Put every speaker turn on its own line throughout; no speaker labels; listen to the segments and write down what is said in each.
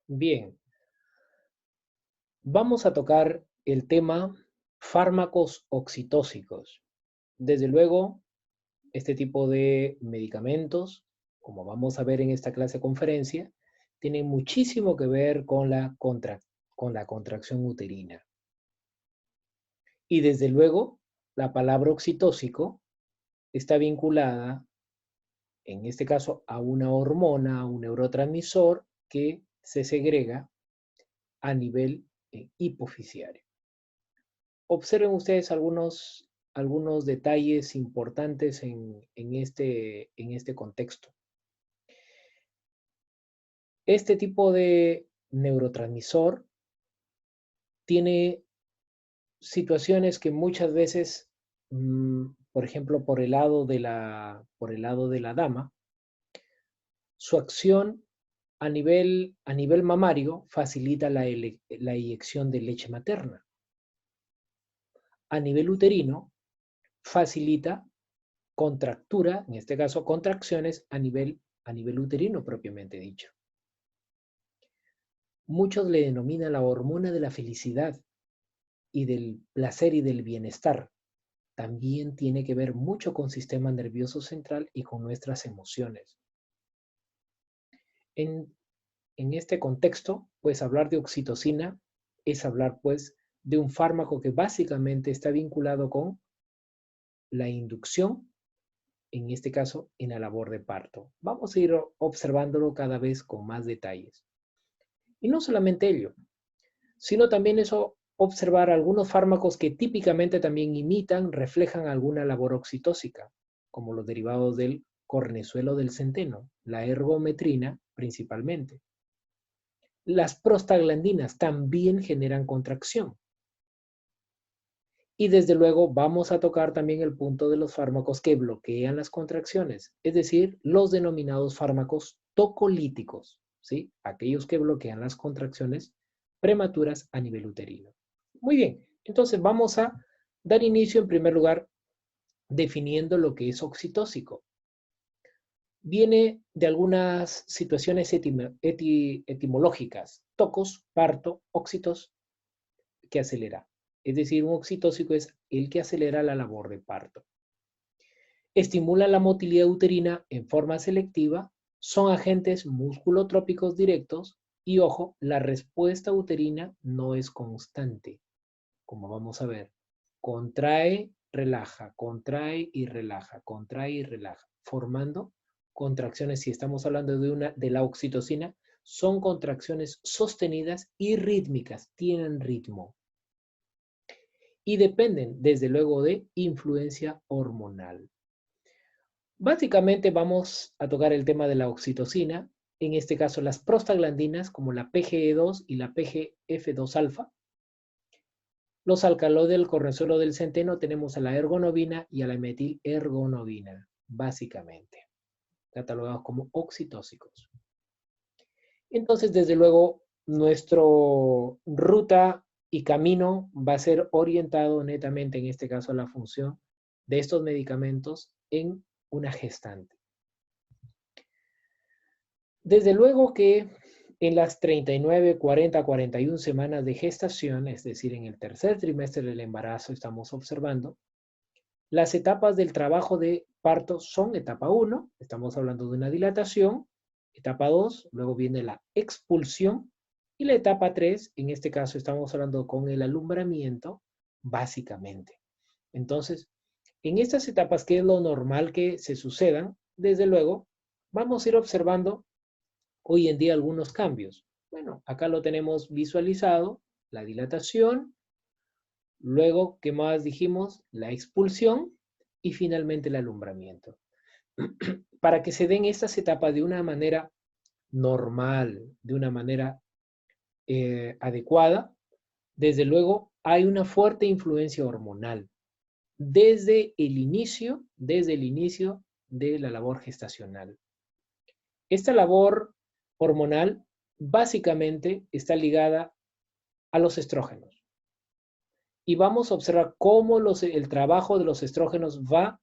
Bien, vamos a tocar el tema fármacos oxitóxicos. Desde luego, este tipo de medicamentos, como vamos a ver en esta clase conferencia, tienen muchísimo que ver con la contracción uterina. Y desde luego, la palabra oxitóxico está vinculada, en este caso, a una hormona, a un neurotransmisor que se segrega a nivel hipofisiario. Observen ustedes algunos detalles importantes en este contexto. Este tipo de neurotransmisor tiene situaciones que muchas veces, por ejemplo, por el lado de la dama, su acción a nivel mamario facilita la eyección de leche materna. A nivel uterino facilita contractura, en este caso contracciones a nivel uterino propiamente dicho. Muchos le denominan la hormona de la felicidad y del placer y del bienestar. También tiene que ver mucho con sistema nervioso central y con nuestras emociones. En este contexto, pues hablar de oxitocina es hablar pues de un fármaco que básicamente está vinculado con la inducción, en este caso en la labor de parto. Vamos a ir observándolo cada vez con más detalles. Y no solamente ello, sino también eso, observar algunos fármacos que típicamente también imitan, reflejan alguna labor oxitóxica, como los derivados del cornezuelo del centeno, la ergometrina principalmente. Las prostaglandinas también generan contracción. Y desde luego vamos a tocar también el punto de los fármacos que bloquean las contracciones, es decir, los denominados fármacos tocolíticos, ¿sí? Aquellos que bloquean las contracciones prematuras a nivel uterino. Muy bien, entonces vamos a dar inicio en primer lugar definiendo lo que es oxitóxico. Viene de algunas situaciones etimológicas, tocos, parto, óxitos, que acelera. Es decir, un oxitóxico es el que acelera la labor de parto. Estimula la motilidad uterina en forma selectiva, son agentes musculotrópicos directos y, ojo, la respuesta uterina no es constante, como vamos a ver. Contrae, contrae y relaja, formando contracciones. Si estamos hablando de la oxitocina, son contracciones sostenidas y rítmicas, tienen ritmo. Y dependen, desde luego, de influencia hormonal. Básicamente vamos a tocar el tema de la oxitocina, en este caso las prostaglandinas como la PGE2 y la PGF2-alfa. Los alcaloides del cornezuelo del centeno tenemos a la ergonovina y a la metilergonovina, básicamente, catalogados como oxitóxicos. Entonces, desde luego, nuestro ruta y camino va a ser orientado netamente, en este caso, a la función de estos medicamentos en una gestante. Desde luego que en las 39, 40, 41 semanas de gestación, es decir, en el tercer trimestre del embarazo, estamos observando, las etapas del trabajo de parto son etapa 1, estamos hablando de una dilatación, etapa 2, luego viene la expulsión, y la etapa 3, en este caso estamos hablando con el alumbramiento, básicamente. Entonces, en estas etapas, ¿qué es lo normal que se sucedan? Desde luego, vamos a ir observando hoy en día algunos cambios. Bueno, acá lo tenemos visualizado, la dilatación, luego, ¿qué más dijimos? La expulsión y finalmente el alumbramiento. Para que se den estas etapas de una manera normal, de una manera adecuada, desde luego hay una fuerte influencia hormonal desde el inicio de la labor gestacional. Esta labor hormonal básicamente está ligada a los estrógenos. Y vamos a observar cómo el trabajo de los estrógenos va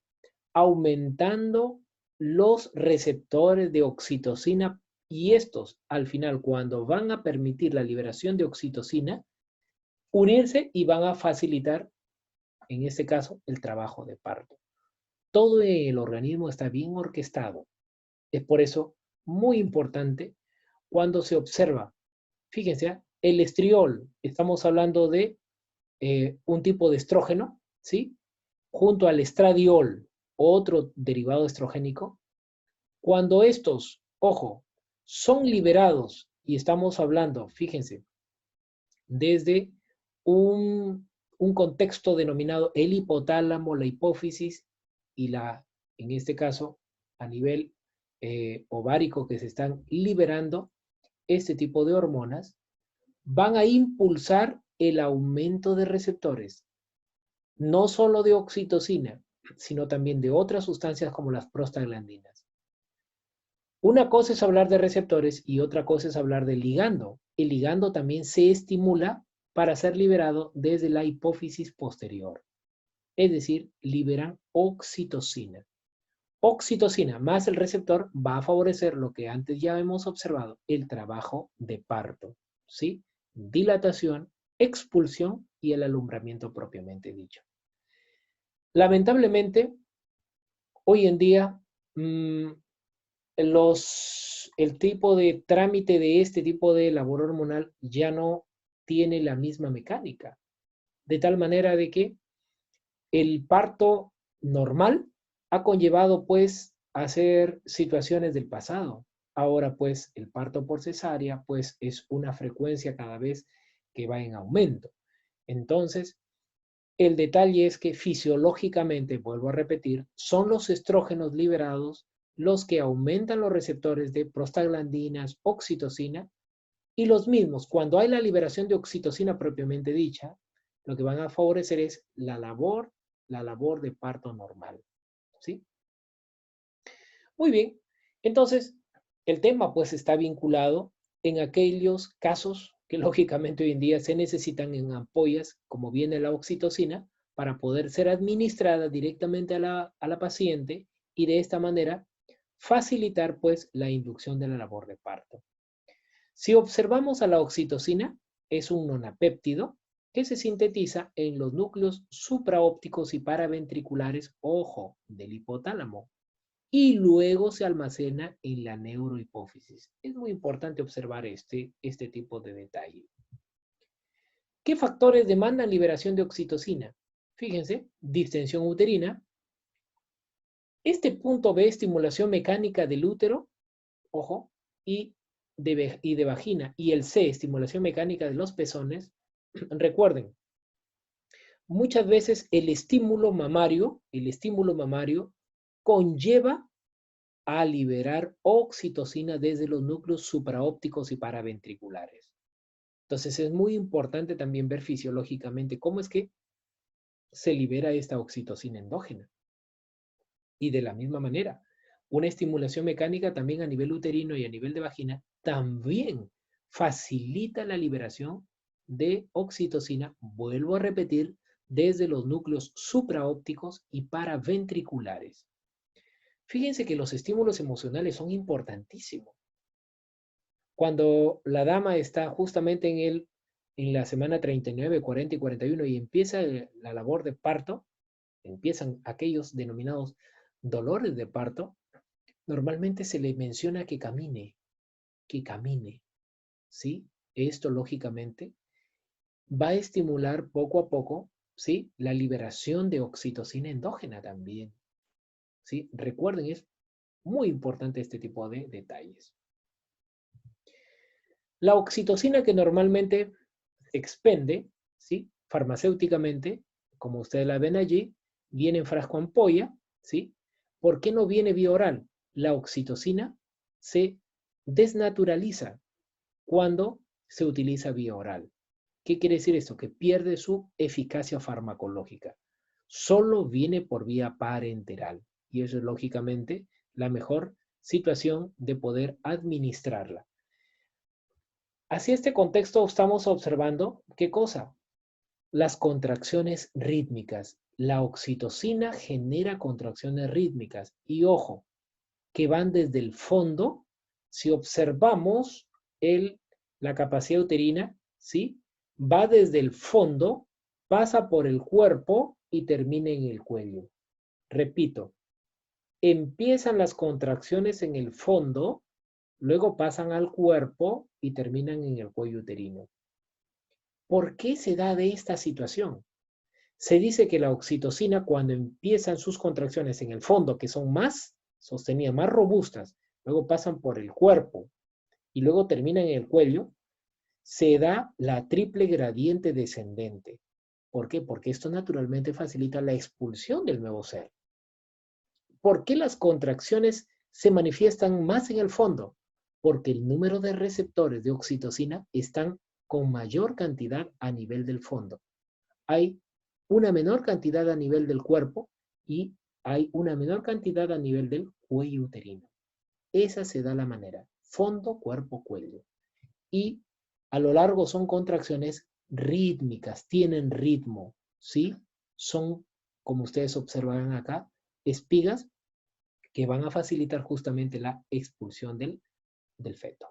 aumentando los receptores de oxitocina y estos, al final, cuando van a permitir la liberación de oxitocina, unirse y van a facilitar, en este caso, el trabajo de parto. Todo el organismo está bien orquestado. Es por eso muy importante cuando se observa. Fíjense, el estriol, estamos hablando de un tipo de estrógeno, ¿sí? Junto al estradiol, otro derivado estrogénico. Cuando estos, ojo, son liberados, y estamos hablando, fíjense, desde un contexto denominado el hipotálamo, la hipófisis y en este caso, a nivel ovárico, que se están liberando este tipo de hormonas, van a impulsar el aumento de receptores, no solo de oxitocina, sino también de otras sustancias como las prostaglandinas. Una cosa es hablar de receptores y otra cosa es hablar del ligando. El ligando también se estimula para ser liberado desde la hipófisis posterior. Es decir, liberan oxitocina. Oxitocina más el receptor va a favorecer lo que antes ya hemos observado, el trabajo de parto, ¿sí? Dilatación, expulsión y el alumbramiento propiamente dicho. Lamentablemente, hoy en día, el tipo de trámite de este tipo de labor hormonal ya no tiene la misma mecánica, de tal manera de que el parto normal ha conllevado pues hacer situaciones del pasado. Ahora pues el parto por cesárea pues es una frecuencia cada vez que va en aumento. Entonces, el detalle es que fisiológicamente, vuelvo a repetir, son los estrógenos liberados los que aumentan los receptores de prostaglandinas, oxitocina, y los mismos, cuando hay la liberación de oxitocina propiamente dicha, lo que van a favorecer es la labor de parto normal, ¿sí? Muy bien, entonces el tema pues está vinculado en aquellos casos que lógicamente hoy en día se necesitan en ampollas, como viene la oxitocina, para poder ser administrada directamente a la paciente y de esta manera facilitar pues la inducción de la labor de parto. Si observamos a la oxitocina, es un nonapéptido que se sintetiza en los núcleos supraópticos y paraventriculares, ojo, del hipotálamo, y luego se almacena en la neurohipófisis. Es muy importante observar este tipo de detalle. ¿Qué factores demandan liberación de oxitocina? Fíjense, distensión uterina. Este punto B, estimulación mecánica del útero, ojo, y de vagina. Y el C, estimulación mecánica de los pezones. Recuerden, muchas veces el estímulo mamario conlleva a liberar oxitocina desde los núcleos supraópticos y paraventriculares. Entonces es muy importante también ver fisiológicamente cómo es que se libera esta oxitocina endógena. Y de la misma manera, una estimulación mecánica también a nivel uterino y a nivel de vagina también facilita la liberación de oxitocina, vuelvo a repetir, desde los núcleos supraópticos y paraventriculares. Fíjense que los estímulos emocionales son importantísimos. Cuando la dama está justamente en la semana 39, 40 y 41 y empieza la labor de parto, empiezan aquellos denominados dolores de parto, normalmente se le menciona que camine, ¿sí? Esto lógicamente va a estimular poco a poco, ¿sí? La liberación de oxitocina endógena también, ¿sí? Recuerden, es muy importante este tipo de detalles. La oxitocina que normalmente se expende, ¿sí? Farmacéuticamente, como ustedes la ven allí, viene en frasco ampolla, ¿sí? ¿Por qué no viene vía oral? La oxitocina se desnaturaliza cuando se utiliza vía oral. ¿Qué quiere decir esto? Que pierde su eficacia farmacológica. Solo viene por vía parenteral. Y eso es lógicamente la mejor situación de poder administrarla. Hacia este contexto estamos observando, ¿qué cosa? Las contracciones rítmicas. La oxitocina genera contracciones rítmicas. Y ojo, que van desde el fondo, Si observamos la capacidad uterina, ¿sí? Va desde el fondo, pasa por el cuerpo y termina en el cuello. Repito, empiezan las contracciones en el fondo, luego pasan al cuerpo y terminan en el cuello uterino. ¿Por qué se da de esta situación? Se dice que la oxitocina, cuando empiezan sus contracciones en el fondo, que son más sostenidas, más robustas, luego pasan por el cuerpo y luego terminan en el cuello, se da la triple gradiente descendente. ¿Por qué? Porque esto naturalmente facilita la expulsión del nuevo ser. ¿Por qué las contracciones se manifiestan más en el fondo? Porque el número de receptores de oxitocina están con mayor cantidad a nivel del fondo. Hay una menor cantidad a nivel del cuerpo y hay una menor cantidad a nivel del cuello uterino. Esa se da la manera, fondo, cuerpo, cuello. Y a lo largo son contracciones rítmicas, tienen ritmo, ¿sí? Son, como ustedes observarán acá, espigas que van a facilitar justamente la expulsión del feto.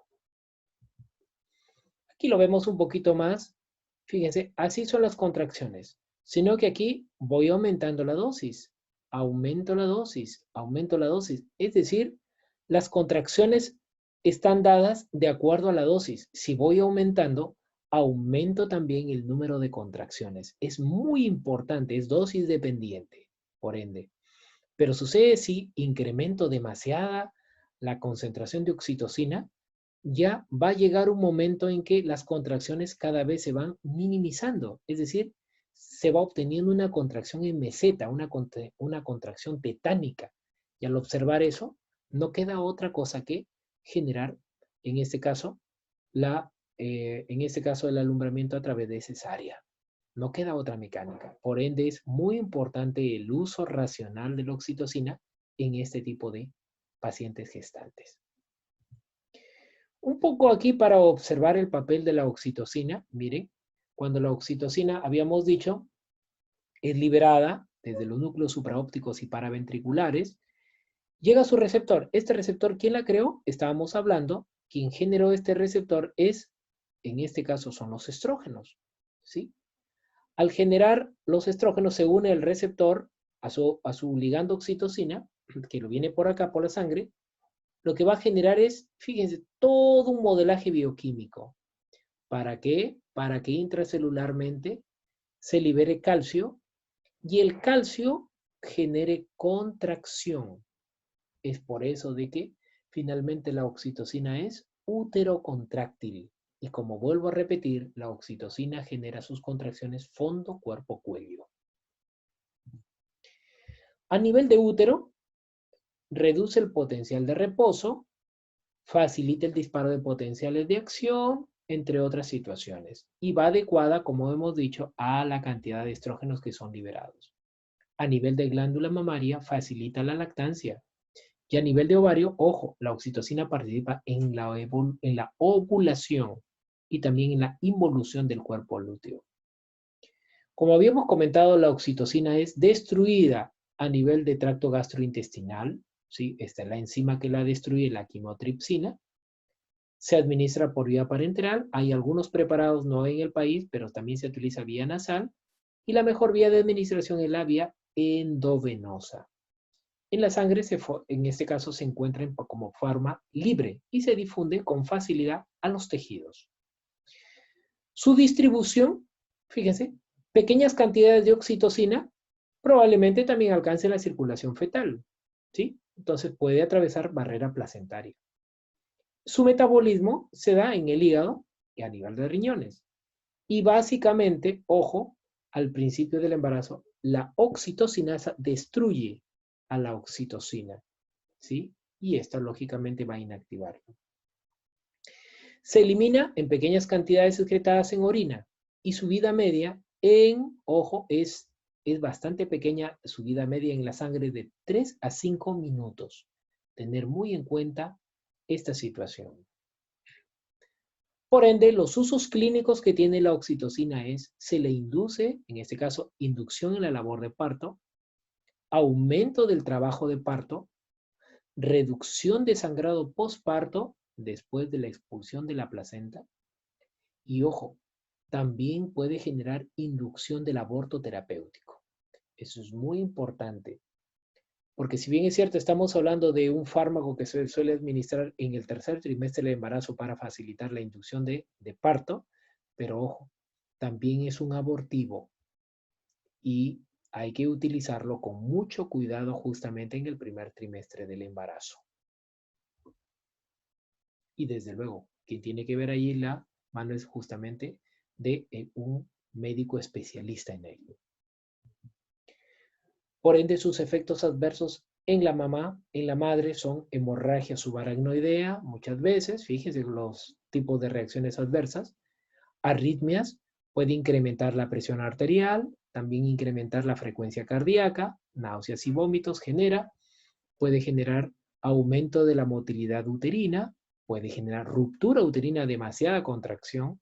Aquí lo vemos un poquito más. Fíjense, así son las contracciones. Sino que aquí voy aumentando la dosis. Aumento la dosis, aumento la dosis. Es decir, las contracciones están dadas de acuerdo a la dosis. Si voy aumentando, aumento también el número de contracciones. Es muy importante, es dosis dependiente, por ende. Pero sucede si incremento demasiada la concentración de oxitocina, ya va a llegar un momento en que las contracciones cada vez se van minimizando. Es decir, se va obteniendo una contracción en meseta, una contracción tetánica. Y al observar eso, no queda otra cosa que generar, en este caso, el alumbramiento a través de cesárea. No queda otra mecánica. Por ende, es muy importante el uso racional de la oxitocina en este tipo de pacientes gestantes. Un poco aquí para observar el papel de la oxitocina. Miren, cuando la oxitocina, habíamos dicho, es liberada desde los núcleos supraópticos y paraventriculares, llega a su receptor. Este receptor, ¿quién la creó? Estábamos hablando, quien generó este receptor es, en este caso, son los estrógenos, ¿sí? Al generar los estrógenos se une el receptor a su ligando oxitocina, que lo viene por acá, por la sangre. Lo que va a generar es, fíjense, todo un modelaje bioquímico. ¿Para qué? Para que intracelularmente se libere calcio y el calcio genere contracción. Es por eso de que finalmente la oxitocina es uterocontráctil. Y como vuelvo a repetir, la oxitocina genera sus contracciones fondo, cuerpo, cuello. A nivel de útero, reduce el potencial de reposo, facilita el disparo de potenciales de acción, entre otras situaciones. Y va adecuada, como hemos dicho, a la cantidad de estrógenos que son liberados. A nivel de glándula mamaria, facilita la lactancia. Y a nivel de ovario, ojo, la oxitocina participa en la ovulación y también en la involución del cuerpo lúteo. Como habíamos comentado, la oxitocina es destruida a nivel de tracto gastrointestinal, ¿sí? Esta es la enzima que la destruye, la quimotripsina. Se administra por vía parenteral. Hay algunos preparados, no en el país, pero también se utiliza vía nasal. Y la mejor vía de administración es la vía endovenosa. En la sangre, en este caso, se encuentra como forma libre y se difunde con facilidad a los tejidos. Su distribución, fíjense, pequeñas cantidades de oxitocina probablemente también alcance la circulación fetal, ¿sí? Entonces puede atravesar barrera placentaria. Su metabolismo se da en el hígado y a nivel de riñones. Y básicamente, ojo, al principio del embarazo, la oxitocinasa destruye a la oxitocina, ¿sí? Y esta lógicamente va a inactivarla. Se elimina en pequeñas cantidades excretadas en orina y su vida media ojo, es bastante pequeña, su vida media en la sangre de 3 a 5 minutos. Tener muy en cuenta esta situación. Por ende, los usos clínicos que tiene la oxitocina se le induce, en este caso, inducción en la labor de parto, aumento del trabajo de parto, reducción de sangrado postparto después de la expulsión de la placenta. Y ojo, también puede generar inducción del aborto terapéutico. Eso es muy importante, porque si bien es cierto, estamos hablando de un fármaco que se suele administrar en el tercer trimestre del embarazo para facilitar la inducción de parto, pero ojo, también es un abortivo y hay que utilizarlo con mucho cuidado justamente en el primer trimestre del embarazo. Y desde luego, quien tiene que ver ahí la mano es justamente de un médico especialista en ello. Por ende, sus efectos adversos en la mamá, en la madre, son hemorragia subaracnoidea, muchas veces, fíjense los tipos de reacciones adversas, arritmias, puede incrementar la presión arterial, también incrementar la frecuencia cardíaca, náuseas y vómitos genera, puede generar aumento de la motilidad uterina, puede generar ruptura uterina, demasiada contracción,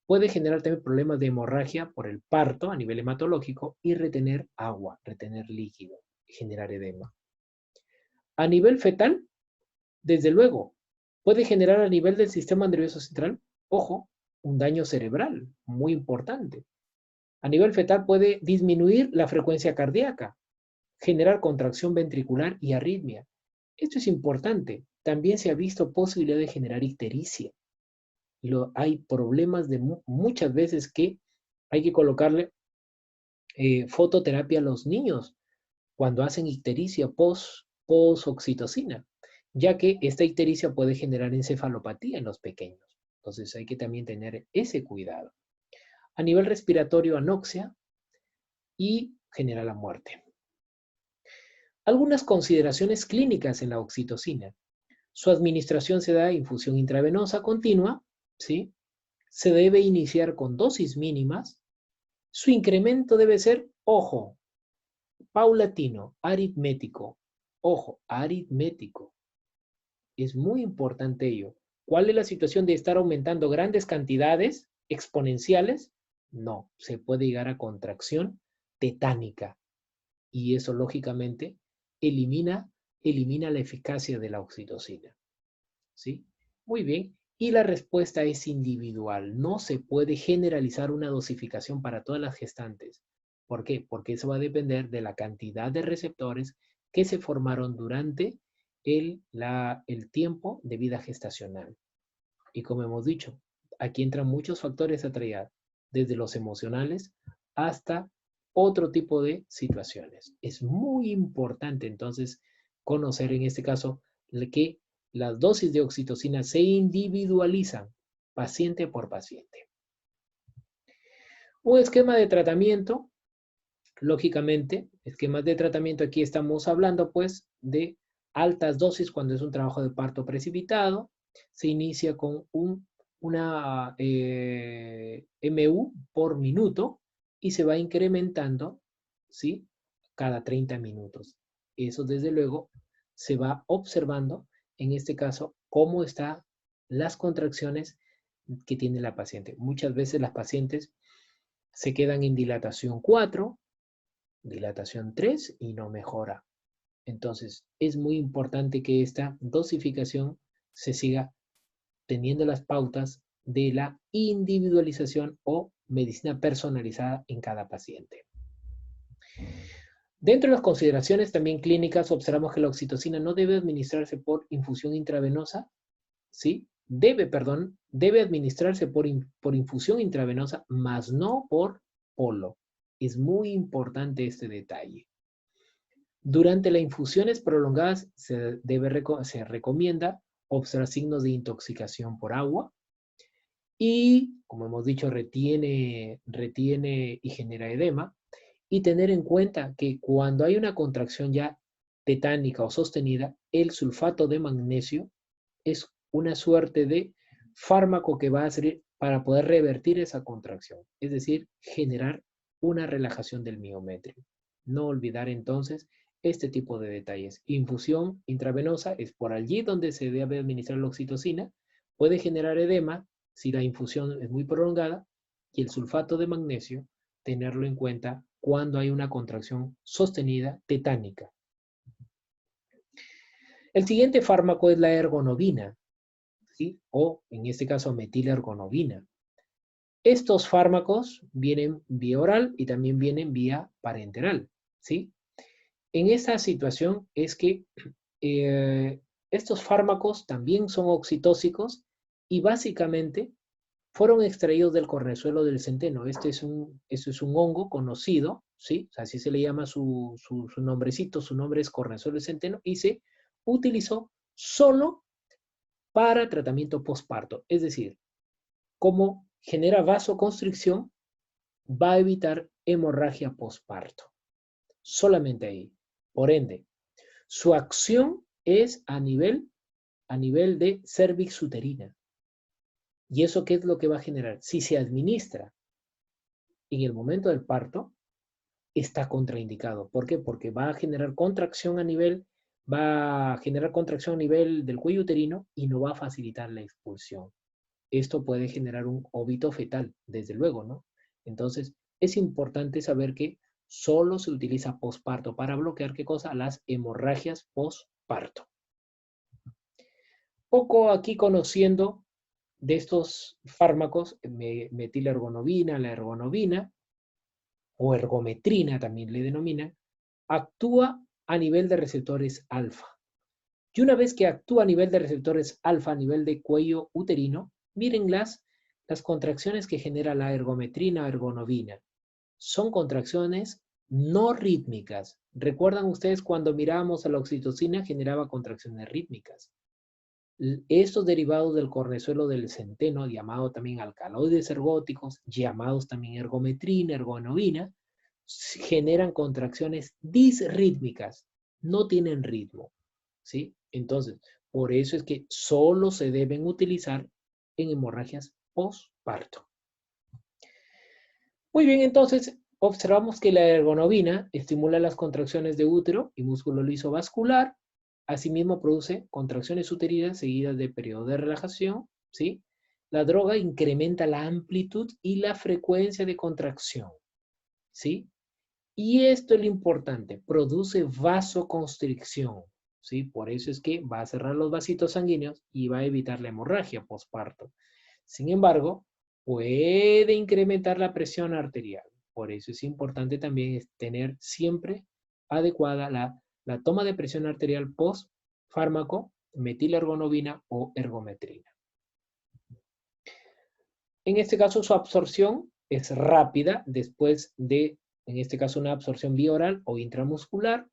puede generar también problemas de hemorragia por el parto a nivel hematológico y retener agua, retener líquido, generar edema. A nivel fetal, desde luego, puede generar a nivel del sistema nervioso central, ojo, un daño cerebral muy importante. A nivel fetal puede disminuir la frecuencia cardíaca, generar contracción ventricular y arritmia. Esto es importante. También se ha visto posibilidad de generar ictericia. Hay problemas de muchas veces que hay que colocarle fototerapia a los niños cuando hacen ictericia post-oxitocina, ya que esta ictericia puede generar encefalopatía en los pequeños. Entonces hay que también tener ese cuidado. A nivel respiratorio, anoxia y genera la muerte. Algunas consideraciones clínicas en la oxitocina. Su administración se da infusión intravenosa continua, ¿sí? Se debe iniciar con dosis mínimas. Su incremento debe ser, ojo, paulatino, aritmético. Ojo, aritmético. Es muy importante ello. ¿Cuál es la situación de estar aumentando grandes cantidades exponenciales? No, se puede llegar a contracción tetánica. Y eso, lógicamente, elimina la eficacia de la oxitocina. ¿Sí? Muy bien. Y la respuesta es individual. No se puede generalizar una dosificación para todas las gestantes. ¿Por qué? Porque eso va a depender de la cantidad de receptores que se formaron durante el tiempo de vida gestacional. Y como hemos dicho, aquí entran muchos factores a tratar, desde los emocionales hasta otro tipo de situaciones. Es muy importante entonces conocer en este caso que las dosis de oxitocina se individualizan paciente por paciente. Un esquema de tratamiento, lógicamente, esquemas de tratamiento, aquí estamos hablando pues de altas dosis cuando es un trabajo de parto precipitado. Se inicia con una MU por minuto y se va incrementando, ¿sí? Cada 30 minutos. Eso desde luego se va observando, en este caso, cómo están las contracciones que tiene la paciente. Muchas veces las pacientes se quedan en dilatación 4, dilatación 3 y no mejora. Entonces, es muy importante que esta dosificación se siga teniendo las pautas de la individualización o medicina personalizada en cada paciente. Dentro de las consideraciones también clínicas, observamos que la oxitocina no debe administrarse por infusión intravenosa, ¿sí? Debe administrarse por infusión intravenosa, más no por polo. Es muy importante este detalle. Durante las infusiones prolongadas se recomienda observar signos de intoxicación por agua y, como hemos dicho, retiene y genera edema. Y tener en cuenta que cuando hay una contracción ya tetánica o sostenida, el sulfato de magnesio es una suerte de fármaco que va a servir para poder revertir esa contracción, es decir, generar una relajación del miometrio. No olvidar entonces este tipo de detalles. Infusión intravenosa es por allí donde se debe administrar la oxitocina, puede generar edema si la infusión es muy prolongada y el sulfato de magnesio, tenerlo en cuenta cuando hay una contracción sostenida tetánica. El siguiente fármaco es la ergonovina. ¿sí? O en este caso metilergonobina. Estos fármacos vienen vía oral y también vienen vía parenteral, ¿sí? En esta situación es que estos fármacos también son oxitóxicos y básicamente fueron extraídos del cornezuelo del centeno. Este es un hongo conocido, ¿sí? O sea, así se le llama su nombrecito, su nombre es cornezuelo del centeno y se utilizó solo para tratamiento postparto. Es decir, como genera vasoconstricción, va a evitar hemorragia postparto. Solamente ahí. Por ende, su acción es a nivel de cervix uterina. ¿Y eso qué es lo que va a generar? Si se administra en el momento del parto, está contraindicado. ¿Por qué? Porque va a generar contracción del cuello uterino y no va a facilitar la expulsión. Esto puede generar un óbito fetal, desde luego, ¿no? Entonces, es importante saber que solo se utiliza posparto para bloquear, ¿qué cosa? Las hemorragias posparto. Poco aquí conociendo de estos fármacos, metilergonobina, la ergonobina, o ergometrina también le denominan, actúa a nivel de receptores alfa. Y una vez que actúa a nivel de receptores alfa, a nivel de cuello uterino, miren las contracciones que genera la ergometrina o ergonovina. Son contracciones no rítmicas. ¿Recuerdan ustedes cuando mirábamos a la oxitocina generaba contracciones rítmicas? Estos derivados del cornezuelo del centeno, llamado también alcaloides ergóticos, llamados también ergometrina, ergonovina, generan contracciones disrítmicas, no tienen ritmo, ¿sí? Entonces, por eso es que solo se deben utilizar en hemorragias postparto. Muy bien, entonces observamos que la ergonovina estimula las contracciones de útero y músculo liso vascular. Asimismo, produce contracciones uterinas seguidas de periodo de relajación, ¿sí? La droga incrementa la amplitud y la frecuencia de contracción, ¿sí? Y esto es lo importante, produce vasoconstricción, ¿sí? Por eso es que va a cerrar los vasitos sanguíneos y va a evitar la hemorragia postparto. Sin embargo, puede incrementar la presión arterial. Por eso es importante también tener siempre adecuada la toma de presión arterial post fármaco, metilergonovina o ergometrina. En este caso, su absorción es rápida después de, en este caso, una absorción vía oral o intramuscular.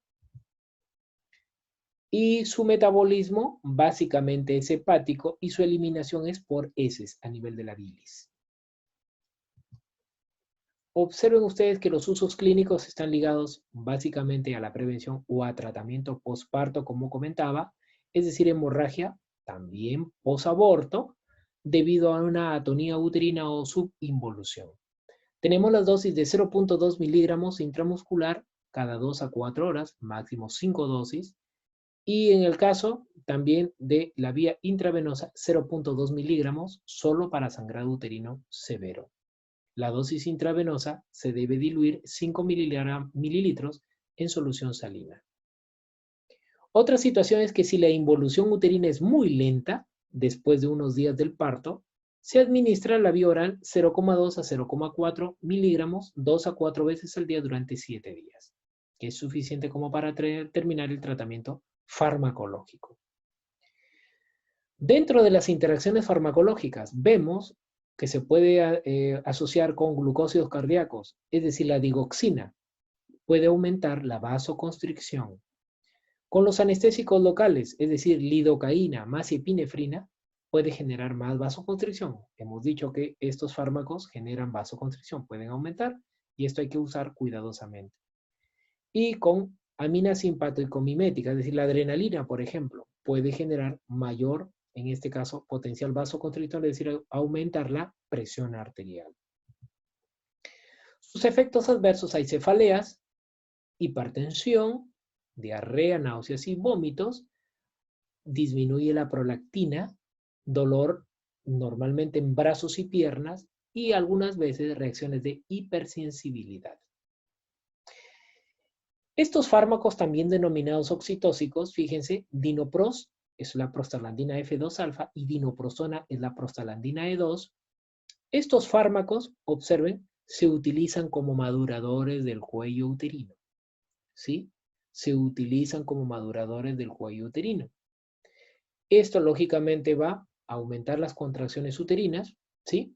Y su metabolismo básicamente es hepático y su eliminación es por heces a nivel de la bilis. Observen ustedes que los usos clínicos están ligados básicamente a la prevención o a tratamiento posparto, como comentaba, es decir, hemorragia, también posaborto, debido a una atonía uterina o subinvolución. Tenemos las dosis de 0.2 miligramos intramuscular cada 2 a 4 horas, máximo 5 dosis, y en el caso también de la vía intravenosa, 0.2 miligramos solo para sangrado uterino severo. La dosis intravenosa se debe diluir 5 mililitros en solución salina. Otra situación es que si la involución uterina es muy lenta, después de unos días del parto, se administra la vía oral 0,2 a 0,4 miligramos 2 a 4 veces al día durante 7 días, que es suficiente como para terminar el tratamiento farmacológico. Dentro de las interacciones farmacológicas vemos que se puede asociar con glucósidos cardíacos, es decir, la digoxina puede aumentar la vasoconstricción. Con los anestésicos locales, es decir, lidocaína más epinefrina, puede generar más vasoconstricción. Hemos dicho que estos fármacos generan vasoconstricción, pueden aumentar, y esto hay que usar cuidadosamente. Y con amina simpático-mimética, es decir, la adrenalina, por ejemplo, puede generar mayor, en este caso, potencial vasoconstrictor, es decir, aumentar la presión arterial. Sus efectos adversos hay cefaleas, hipertensión, diarrea, náuseas y vómitos, disminuye la prolactina, dolor normalmente en brazos y piernas y algunas veces reacciones de hipersensibilidad. Estos fármacos también denominados oxitóxicos, fíjense, dinoprost es la prostaglandina F2-alfa y dinoprosona es la prostaglandina E2. Estos fármacos, observen, se utilizan como maduradores del cuello uterino, ¿sí? Se utilizan como maduradores del cuello uterino. Esto lógicamente va a aumentar las contracciones uterinas, ¿sí?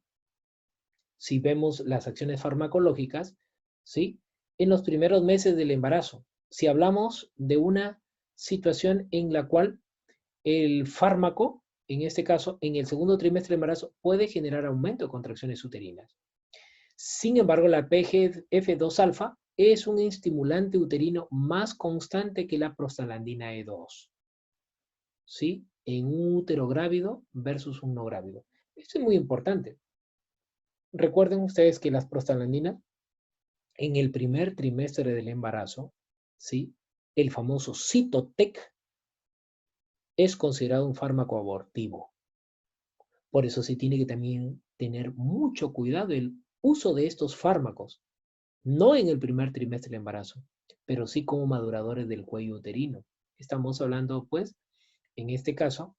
Si vemos las acciones farmacológicas, ¿sí? En los primeros meses del embarazo. Si hablamos de una situación en la cual el fármaco, en este caso, en el segundo trimestre del embarazo, puede generar aumento de contracciones uterinas. Sin embargo, la PGF2-alfa es un estimulante uterino más constante que la prostaglandina E2. ¿Sí? En un útero grávido versus un no grávido. Esto es muy importante. Recuerden ustedes que las prostaglandinas en el primer trimestre del embarazo, ¿sí? El famoso Cytotec es considerado un fármaco abortivo. Por eso se tiene que también tener mucho cuidado el uso de estos fármacos, no en el primer trimestre del embarazo, pero sí como maduradores del cuello uterino. Estamos hablando, pues, en este caso,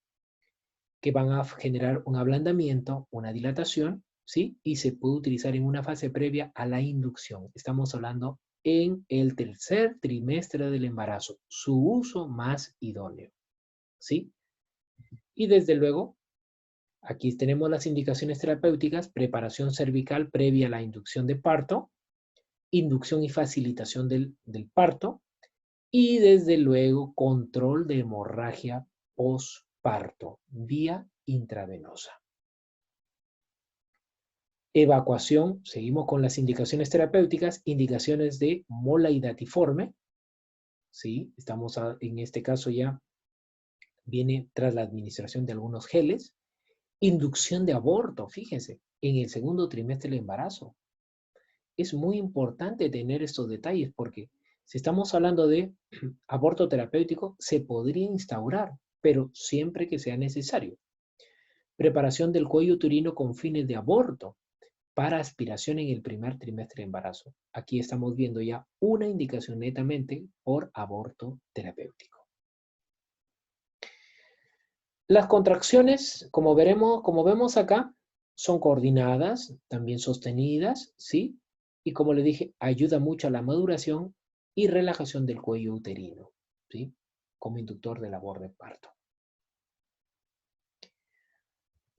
que van a generar un ablandamiento, una dilatación, ¿sí? Y se puede utilizar en una fase previa a la inducción. Estamos hablando en el tercer trimestre del embarazo, su uso más idóneo, ¿sí? Y desde luego, aquí tenemos las indicaciones terapéuticas: preparación cervical previa a la inducción de parto, inducción y facilitación del parto, y desde luego control de hemorragia posparto vía intravenosa. Evacuación, seguimos con las indicaciones terapéuticas, indicaciones de mola hidatiforme, ¿sí? Estamos en este caso ya viene tras la administración de algunos geles. Inducción de aborto, fíjense, en el segundo trimestre del embarazo. Es muy importante tener estos detalles porque si estamos hablando de aborto terapéutico, se podría instaurar, pero siempre que sea necesario. Preparación del cuello uterino con fines de aborto para aspiración en el primer trimestre de embarazo. Aquí estamos viendo ya una indicación netamente por aborto terapéutico. Las contracciones, como vemos acá, son coordinadas, también sostenidas, ¿sí? Y como le dije, ayuda mucho a la maduración y relajación del cuello uterino, ¿sí? Como inductor de labor de parto.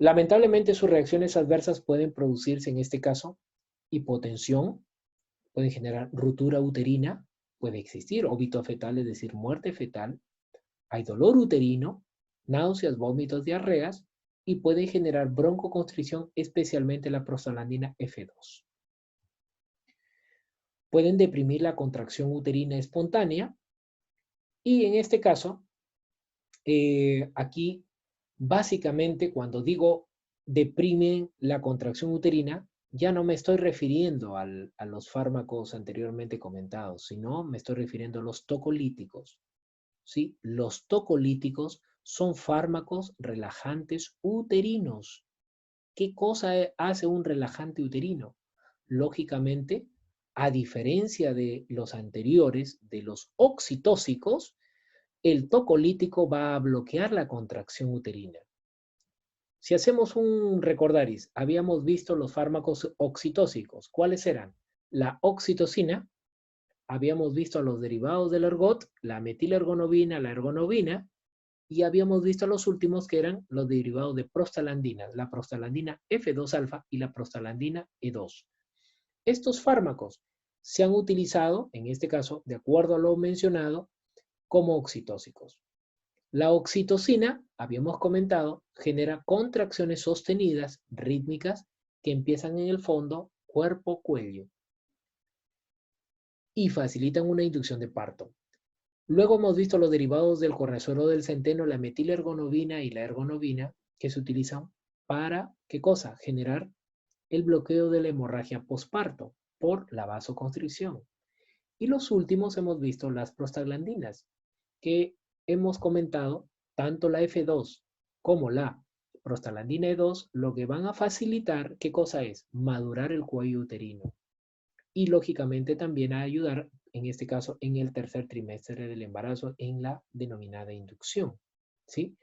Lamentablemente sus reacciones adversas pueden producirse, en este caso, hipotensión, pueden generar ruptura uterina, puede existir óbito fetal, es decir, muerte fetal, hay dolor uterino, náuseas, vómitos, diarreas, y puede generar broncoconstricción, especialmente la prostaglandina F2. Pueden deprimir la contracción uterina espontánea, y en este caso, aquí, básicamente, cuando digo deprimen la contracción uterina, ya no me estoy refiriendo a los fármacos anteriormente comentados, sino me estoy refiriendo a los tocolíticos. ¿Sí? Los tocolíticos son fármacos relajantes uterinos. ¿Qué cosa hace un relajante uterino? Lógicamente, a diferencia de los anteriores, de los oxitóxicos, el tocolítico va a bloquear la contracción uterina. Si hacemos un recordaris, habíamos visto los fármacos oxitóxicos. ¿Cuáles eran? La oxitocina, habíamos visto los derivados del ergot, la metilergonovina, la ergonovina, y habíamos visto los últimos que eran los derivados de prostaglandinas, la prostaglandina F2-alfa y la prostaglandina E2. Estos fármacos se han utilizado, en este caso, de acuerdo a lo mencionado, como oxitóxicos. La oxitocina, habíamos comentado, genera contracciones sostenidas, rítmicas, que empiezan en el fondo, cuerpo-cuello, y facilitan una inducción de parto. Luego hemos visto los derivados del cortisol del centeno, la metilergonovina y la ergonovina, que se utilizan para, ¿qué cosa? Generar el bloqueo de la hemorragia posparto por la vasoconstricción. Y los últimos hemos visto las prostaglandinas, que hemos comentado, tanto la F2 como la prostaglandina E2, lo que van a facilitar, ¿qué cosa es? Madurar el cuello uterino. Y lógicamente también a ayudar, en este caso, en el tercer trimestre del embarazo, en la denominada inducción. ¿sí?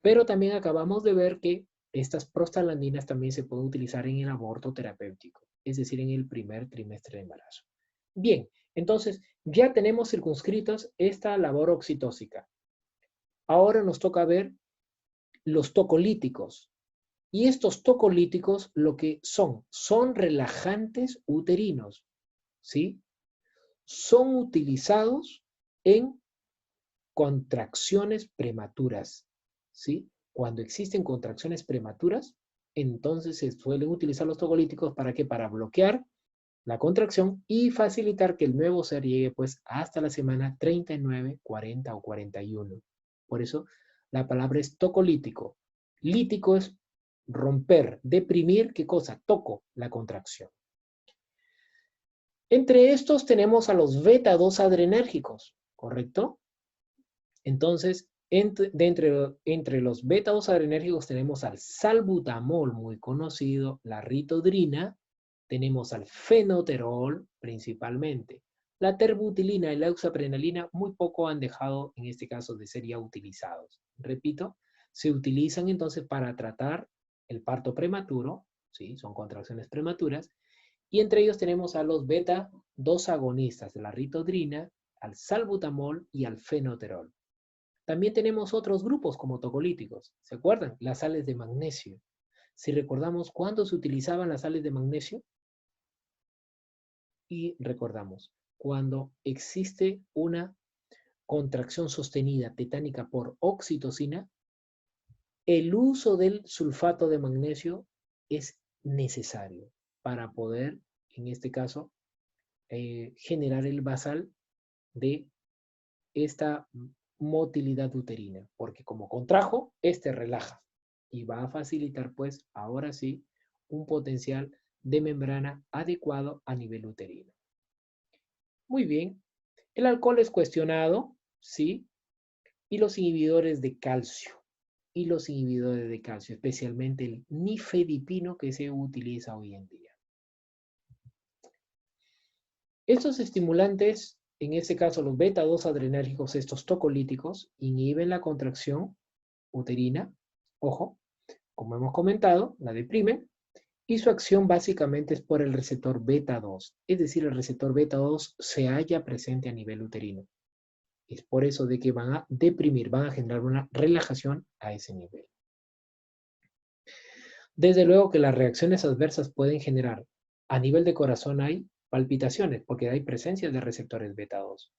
Pero también acabamos de ver que estas prostaglandinas también se pueden utilizar en el aborto terapéutico, es decir, en el primer trimestre de embarazo. Bien, entonces ya tenemos circunscritos esta labor oxitóxica. Ahora nos toca ver los tocolíticos. Y estos tocolíticos lo que son relajantes uterinos, ¿sí? Son utilizados en contracciones prematuras, ¿sí? Cuando existen contracciones prematuras, entonces se suelen utilizar los tocolíticos ¿para qué? Para bloquear la contracción y facilitar que el nuevo ser llegue pues hasta la semana 39, 40 o 41. Por eso la palabra es tocolítico. Lítico es romper, deprimir, ¿qué cosa? Toco, la contracción. Entre estos tenemos a los beta-2 adrenérgicos, ¿correcto? Entonces, entre los beta-2 adrenérgicos tenemos al salbutamol, muy conocido, la ritodrina, tenemos al fenoterol principalmente. La terbutilina y la oxaprenalina muy poco han dejado, en este caso, de ser ya utilizados. Repito, se utilizan entonces para tratar el parto prematuro, ¿sí? Son contracciones prematuras, y entre ellos tenemos a los beta-2 agonistas, la ritodrina, al salbutamol y al fenoterol. También tenemos otros grupos como tocolíticos. ¿Se acuerdan? Las sales de magnesio. Si recordamos cuándo se utilizaban las sales de magnesio, y recordamos, cuando existe una contracción sostenida tetánica por oxitocina, el uso del sulfato de magnesio es necesario para poder, en este caso, generar el basal de esta motilidad uterina, porque como contrajo, este relaja y va a facilitar, pues, ahora sí, un potencial de membrana adecuado a nivel uterino. Muy bien, el alcohol es cuestionado, ¿sí? Y los inhibidores de calcio, especialmente el nifedipino que se utiliza hoy en día. Estos estimulantes, en este caso los beta-2 adrenérgicos, estos tocolíticos, inhiben la contracción uterina, ojo, como hemos comentado, la deprimen, y su acción básicamente es por el receptor beta-2, es decir, el receptor beta-2 se halla presente a nivel uterino. Es por eso de que van a deprimir, van a generar una relajación a ese nivel. Desde luego que las reacciones adversas pueden generar, a nivel de corazón hay palpitaciones, porque hay presencia de receptores beta-2.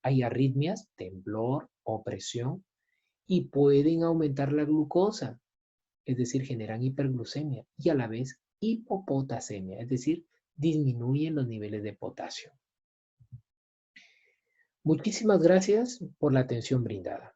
Hay arritmias, temblor, opresión, y pueden aumentar la glucosa, es decir, generan hiperglucemia y a la vez hipopotasemia, es decir, disminuyen los niveles de potasio. Muchísimas gracias por la atención brindada.